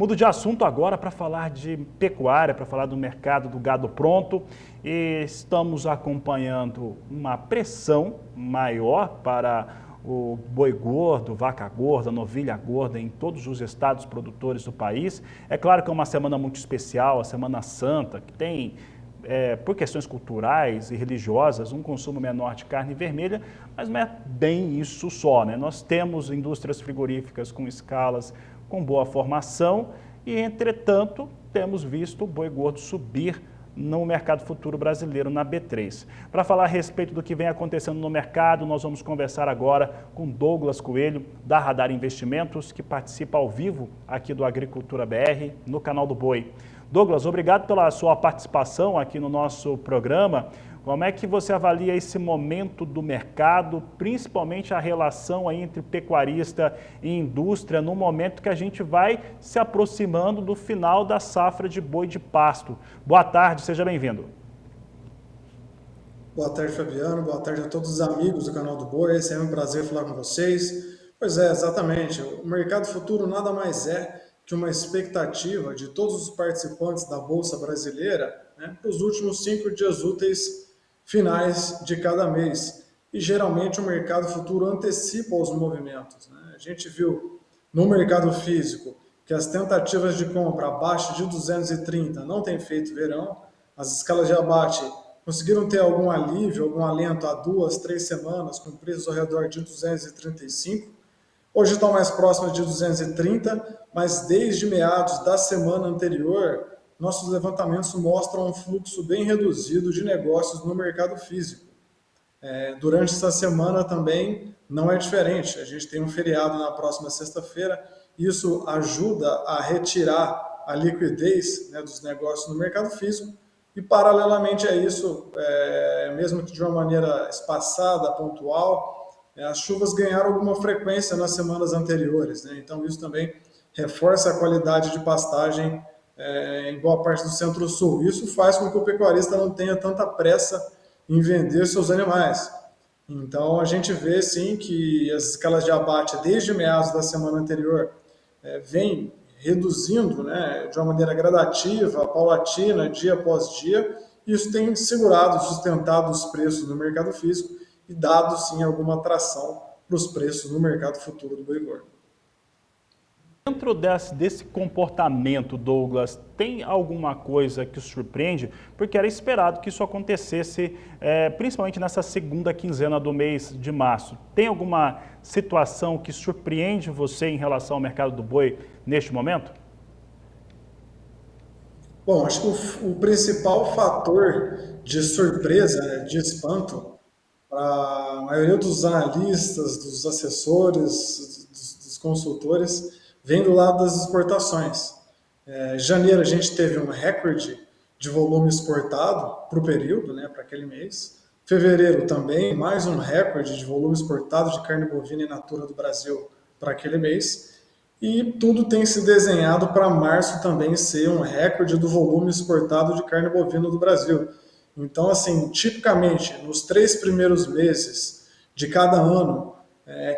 Mudo de assunto agora para falar de pecuária, para falar do mercado do gado pronto. E estamos acompanhando uma pressão maior para o boi gordo, vaca gorda, novilha gorda em todos os estados produtores do país. É claro que é uma semana muito especial, a Semana Santa, que tem, por questões culturais e religiosas, um consumo menor de carne vermelha, mas não é bem isso só, né? Nós temos indústrias frigoríficas com escalas com boa formação e, entretanto, temos visto o boi gordo subir no mercado futuro brasileiro, na B3. Para falar a respeito do que vem acontecendo no mercado, nós vamos conversar agora com Douglas Coelho, da Radar Investimentos, que participa ao vivo aqui do Agricultura BR, no canal do Boi. Douglas, obrigado pela sua participação aqui no nosso programa. Como é que você avalia esse momento do mercado, principalmente a relação aí entre pecuarista e indústria, no momento que a gente vai se aproximando do final da safra de boi de pasto? Boa tarde, seja bem-vindo. Boa tarde, Fabiano. Boa tarde a todos os amigos do canal do Boi. É sempre um prazer falar com vocês. Pois é, exatamente. O mercado futuro nada mais é que uma expectativa de todos os participantes da Bolsa Brasileira, né, para os últimos 5 dias úteis finais de cada mês. E geralmente o mercado futuro antecipa os movimentos, né? A gente viu no mercado físico que as tentativas de compra abaixo de 230 não têm feito verão, as escalas de abate conseguiram ter algum alívio, algum alento há 2, 3 semanas, com preços ao redor de 235. Hoje estão mais próximas de 230, mas desde meados da semana anterior, nossos levantamentos mostram um fluxo bem reduzido de negócios no mercado físico. Durante essa semana também não é diferente. A gente tem um feriado na próxima sexta-feira, isso ajuda a retirar a liquidez, né, dos negócios no mercado físico. E, paralelamente a isso, mesmo que de uma maneira espaçada, pontual, as chuvas ganharam alguma frequência nas semanas anteriores, né? Então, isso também reforça a qualidade de pastagem em boa parte do Centro-Sul. Isso faz com que o pecuarista não tenha tanta pressa em vender seus animais. Então, a gente vê, sim, que as escalas de abate, desde meados da semana anterior, vem reduzindo, né, de uma maneira gradativa, paulatina, dia após dia. Isso tem segurado, sustentado os preços no mercado físico e dado, sim, alguma atração para os preços no mercado futuro do boi gordo. Dentro desse comportamento, Douglas, tem alguma coisa que o surpreende? Porque era esperado que isso acontecesse, principalmente nessa segunda quinzena do mês de março. Tem alguma situação que surpreende você em relação ao mercado do boi neste momento? Bom, acho que o principal fator de surpresa, né, de espanto, para a maioria dos analistas, dos assessores, dos consultores, vem do lado das exportações. Janeiro a gente teve um recorde de volume exportado para o período, né, para aquele mês. Fevereiro também, mais um recorde de volume exportado de carne bovina in natura do Brasil para aquele mês. E tudo tem se desenhado para março também ser um recorde do volume exportado de carne bovina do Brasil. Então, assim, tipicamente, nos 3 primeiros meses de cada ano,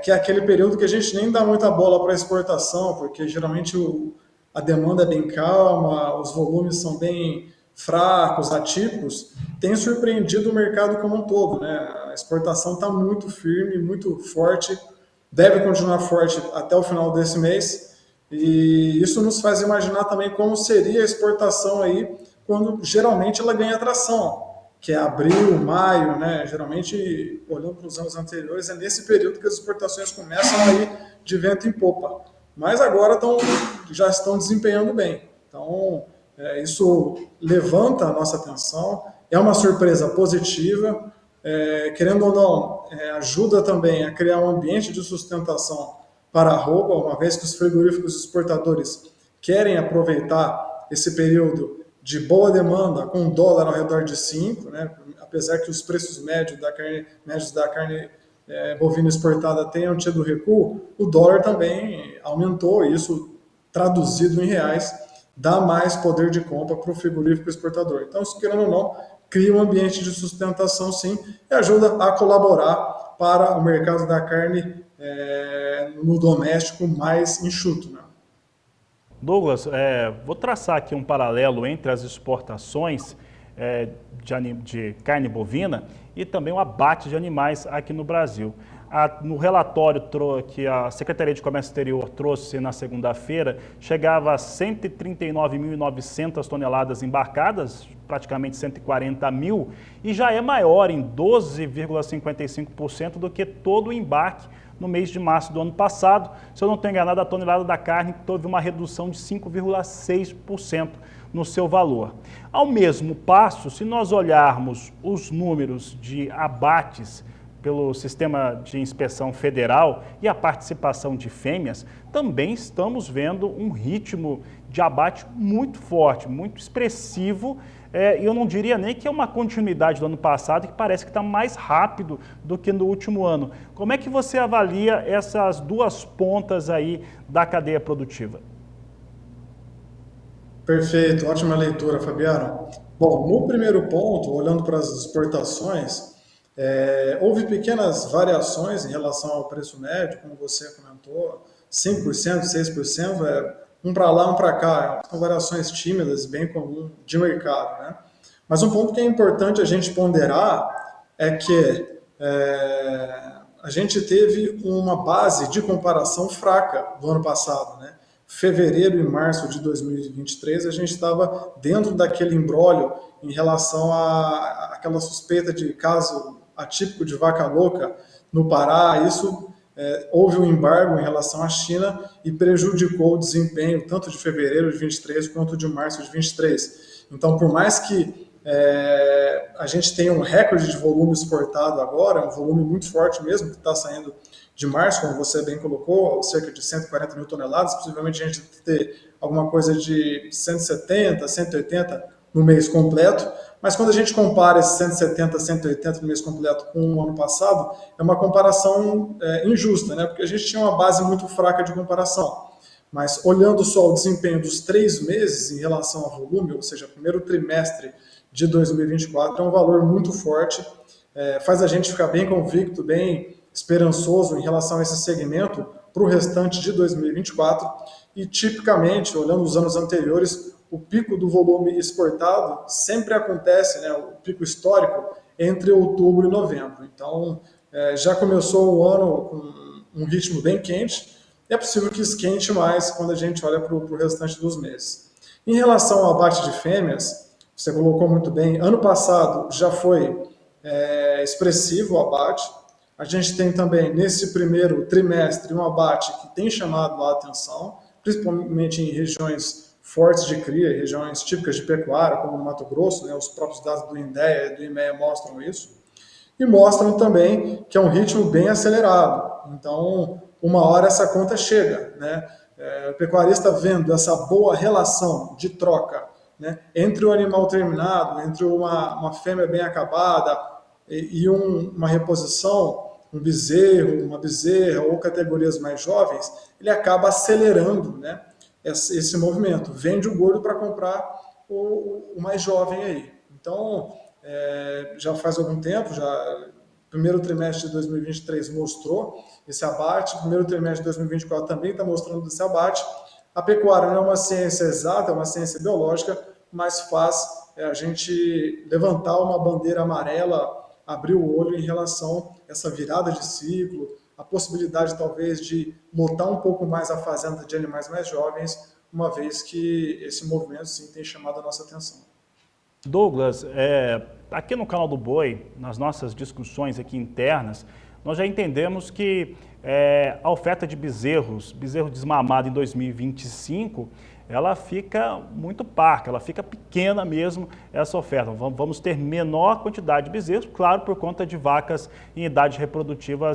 que é aquele período que a gente nem dá muita bola para exportação, porque geralmente a demanda é bem calma, os volumes são bem fracos, atípicos, tem surpreendido o mercado como um todo, né? A exportação está muito firme, muito forte, deve continuar forte até o final desse mês, e isso nos faz imaginar também como seria a exportação aí quando geralmente ela ganha tração, que é abril, maio, né? Geralmente, olhando para os anos anteriores, é nesse período que as exportações começam a ir de vento em popa. Mas agora já estão desempenhando bem. Então, isso levanta a nossa atenção, é uma surpresa positiva, querendo ou não, ajuda também a criar um ambiente de sustentação para a arroba, uma vez que os frigoríficos exportadores querem aproveitar esse período de boa demanda com dólar ao redor de 5, né? Apesar que os preços médios da carne bovina exportada tenham tido recuo, o dólar também aumentou, e isso traduzido em reais dá mais poder de compra para o frigorífico exportador. Então, se querendo ou não, cria um ambiente de sustentação, sim, e ajuda a colaborar para o mercado da carne no doméstico mais enxuto, né? Douglas, vou traçar aqui um paralelo entre as exportações de carne bovina e também o abate de animais aqui no Brasil. No relatório que a Secretaria de Comércio Exterior trouxe na segunda-feira, chegava a 139.900 toneladas embarcadas, praticamente 140 mil, e já é maior em 12,55% do que todo o embarque no mês de março do ano passado. Se eu não estou enganado, a tonelada da carne teve uma redução de 5,6% no seu valor. Ao mesmo passo, se nós olharmos os números de abates pelo Sistema de Inspeção Federal e a participação de fêmeas, também estamos vendo um ritmo de abate muito forte, muito expressivo, e eu não diria nem que é uma continuidade do ano passado, que parece que está mais rápido do que no último ano. Como é que você avalia essas duas pontas aí da cadeia produtiva? Perfeito, ótima leitura, Fabiano. Bom, no primeiro ponto, olhando para as exportações, houve pequenas variações em relação ao preço médio, como você comentou, 5%, 6%, um para lá, um para cá. São variações tímidas, bem comum de mercado, né? Mas um ponto que é importante a gente ponderar é que a gente teve uma base de comparação fraca do ano passado, né? Fevereiro e março de 2023, a gente estava dentro daquele imbróglio em relação àquela suspeita de caso atípico de vaca louca no Pará. Isso houve um embargo em relação à China e prejudicou o desempenho tanto de fevereiro de 23 quanto de março de 23. Então, por mais que a gente tenha um recorde de volume exportado agora, um volume muito forte mesmo, que está saindo de março, como você bem colocou, cerca de 140 mil toneladas, possivelmente a gente ter alguma coisa de 170, 180 no mês completo, mas quando a gente compara esses 170, 180 no mês completo com o ano passado, é uma comparação injusta, né? Porque a gente tinha uma base muito fraca de comparação. Mas olhando só o desempenho dos 3 meses em relação ao volume, ou seja, primeiro trimestre de 2024, é um valor muito forte, faz a gente ficar bem convicto, bem esperançoso em relação a esse segmento para o restante de 2024 e, tipicamente, olhando os anos anteriores, o pico do volume exportado sempre acontece, né, o pico histórico, entre outubro e novembro. Então, já começou o ano com um ritmo bem quente, e é possível que esquente mais quando a gente olha para o restante dos meses. Em relação ao abate de fêmeas, você colocou muito bem, ano passado já foi expressivo o abate. A gente tem também, nesse primeiro trimestre, um abate que tem chamado a atenção, principalmente em regiões fortes de cria, regiões típicas de pecuária, como o Mato Grosso, né? Os próprios dados do INDEA e do IMEA mostram isso. E mostram também que é um ritmo bem acelerado. Então, uma hora essa conta chega, né? O pecuarista vendo essa boa relação de troca, né, entre o animal terminado, entre uma fêmea bem acabada e uma reposição, um bezerro, uma bezerra ou categorias mais jovens, ele acaba acelerando, né, esse movimento. Vende o gordo para comprar o mais jovem aí. Então, já faz algum tempo, primeiro trimestre de 2023 mostrou esse abate, primeiro trimestre de 2024 também está mostrando esse abate. A pecuária não é uma ciência exata, é uma ciência biológica, mas faz a gente levantar uma bandeira amarela, abrir o olho em relação a essa virada de ciclo, a possibilidade talvez de lotar um pouco mais a fazenda de animais mais jovens, uma vez que esse movimento sim tem chamado a nossa atenção. Douglas, aqui no canal do Boi, nas nossas discussões aqui internas, nós já entendemos que a oferta de bezerro desmamado em 2025, ela fica muito parca, ela fica pequena mesmo, essa oferta. Vamos ter menor quantidade de bezerros, claro, por conta de vacas em idade reprodutiva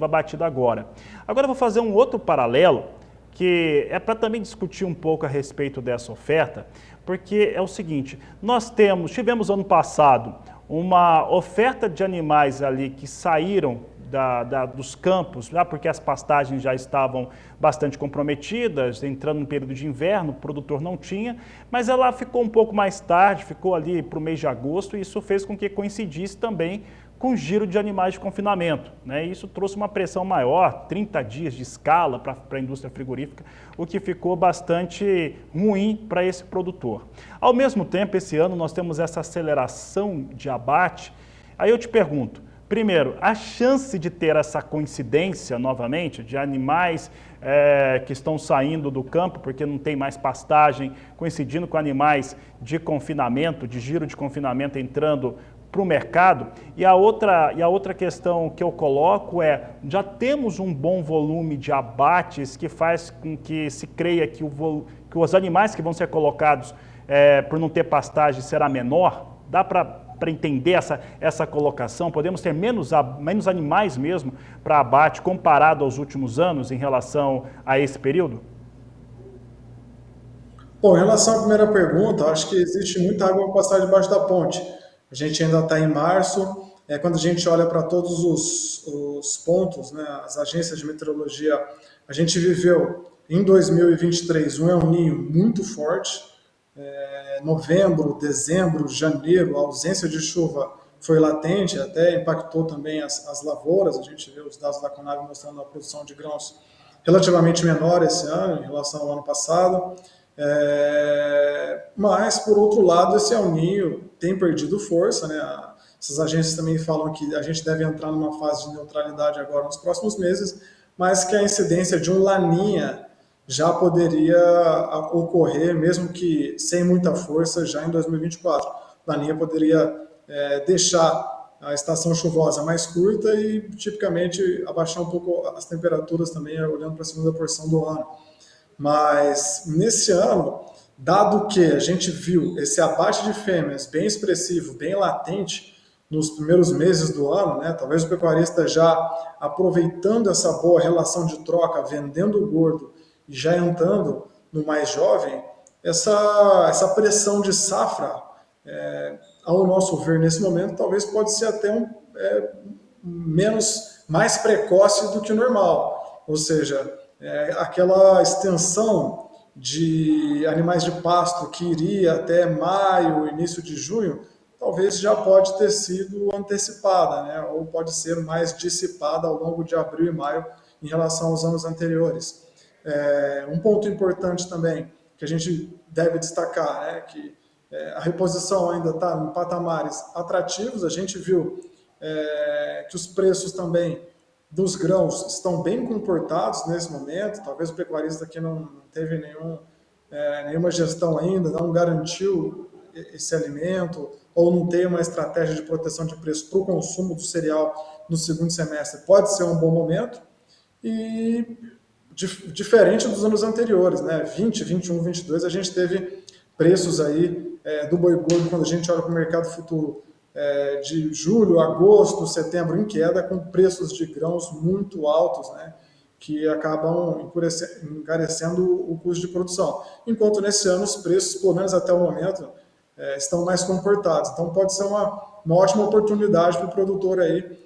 abatida agora. Agora eu vou fazer um outro paralelo, que é para também discutir um pouco a respeito dessa oferta, porque é o seguinte, nós tivemos ano passado uma oferta de animais ali que saíram dos campos, porque as pastagens já estavam bastante comprometidas, entrando no período de inverno, o produtor não tinha, mas ela ficou um pouco mais tarde, ficou ali para o mês de agosto, e isso fez com que coincidisse também com giro de animais de confinamento, né? Isso trouxe uma pressão maior, 30 dias de escala para a indústria frigorífica, o que ficou bastante ruim para esse produtor. Ao mesmo tempo, esse ano nós temos essa aceleração de abate. Aí eu te pergunto, primeiro, a chance de ter essa coincidência novamente de animais que estão saindo do campo porque não tem mais pastagem, coincidindo com animais de confinamento, de giro de confinamento entrando para o mercado. E a outra questão que eu coloco é, já temos um bom volume de abates que faz com que se creia que os animais que vão ser colocados por não ter pastagem será menor? Dá para entender essa colocação? Podemos ter menos animais mesmo para abate comparado aos últimos anos em relação a esse período? Bom, em relação à primeira pergunta, acho que existe muita água para passar debaixo da ponte. A gente ainda está em março, quando a gente olha para todos os pontos, né, as agências de meteorologia, a gente viveu em 2023 um El Niño muito forte. Novembro, dezembro, janeiro, a ausência de chuva foi latente, até impactou também as lavouras. A gente vê os dados da Conab mostrando a produção de grãos relativamente menor esse ano em relação ao ano passado. Mas, por outro lado, esse El Niño tem perdido força, né? Essas agências também falam que a gente deve entrar numa fase de neutralidade agora nos próximos meses, mas que a incidência de um Laninha já poderia ocorrer, mesmo que sem muita força, já em 2024. Laninha poderia deixar a estação chuvosa mais curta e, tipicamente, abaixar um pouco as temperaturas também, olhando para a segunda porção do ano. Mas, nesse ano, dado que a gente viu esse abate de fêmeas bem expressivo, bem latente, nos primeiros meses do ano, né? Talvez o pecuarista já aproveitando essa boa relação de troca, vendendo o gordo e já entrando no mais jovem, essa pressão de safra, ao nosso ver nesse momento, talvez pode ser até mais precoce do que o normal. Ou seja, aquela extensão de animais de pasto que iria até maio, início de junho, talvez já pode ter sido antecipada, né? Ou pode ser mais dissipada ao longo de abril e maio em relação aos anos anteriores. Um ponto importante também que a gente deve destacar é que a reposição ainda está em patamares atrativos. A gente viu que os preços também dos grãos estão bem comportados nesse momento. Talvez o pecuarista aqui não teve nenhuma gestão ainda, não garantiu esse alimento, ou não tem uma estratégia de proteção de preço para o consumo do cereal no segundo semestre. Pode ser um bom momento. E diferente dos anos anteriores, né? 20, 21, 22, a gente teve preços aí do boi gordo, quando a gente olha para o mercado futuro, de julho, agosto, setembro em queda, com preços de grãos muito altos, né? Que acabam encarecendo o custo de produção. Enquanto nesse ano os preços, pelo menos até o momento, estão mais comportados. Então pode ser uma ótima oportunidade para o produtor aí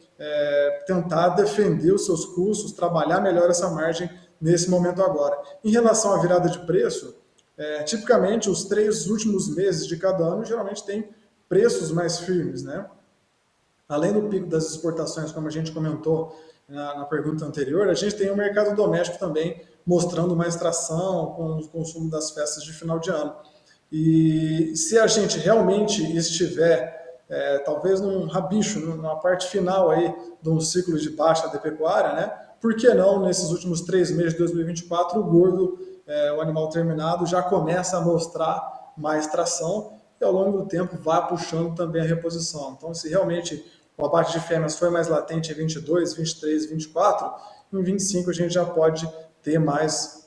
tentar defender os seus custos, trabalhar melhor essa margem nesse momento agora. Em relação à virada de preço, tipicamente os 3 últimos meses de cada ano geralmente tem preços mais firmes, né? Além do pico das exportações, como a gente comentou na pergunta anterior, a gente tem o mercado doméstico também mostrando mais tração com o consumo das festas de final de ano. E se a gente realmente estiver talvez num rabicho, numa parte final aí de um ciclo de baixa da pecuária, né? Por que não, nesses últimos 3 meses de 2024, o gordo, o animal terminado, já começa a mostrar mais tração e ao longo do tempo vai puxando também a reposição. Então, se realmente o abate de fêmeas foi mais latente em 22, 23, 24, em 25 a gente já pode ter mais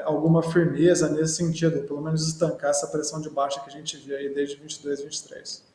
alguma firmeza nesse sentido, pelo menos estancar essa pressão de baixa que a gente via aí desde 22, 23.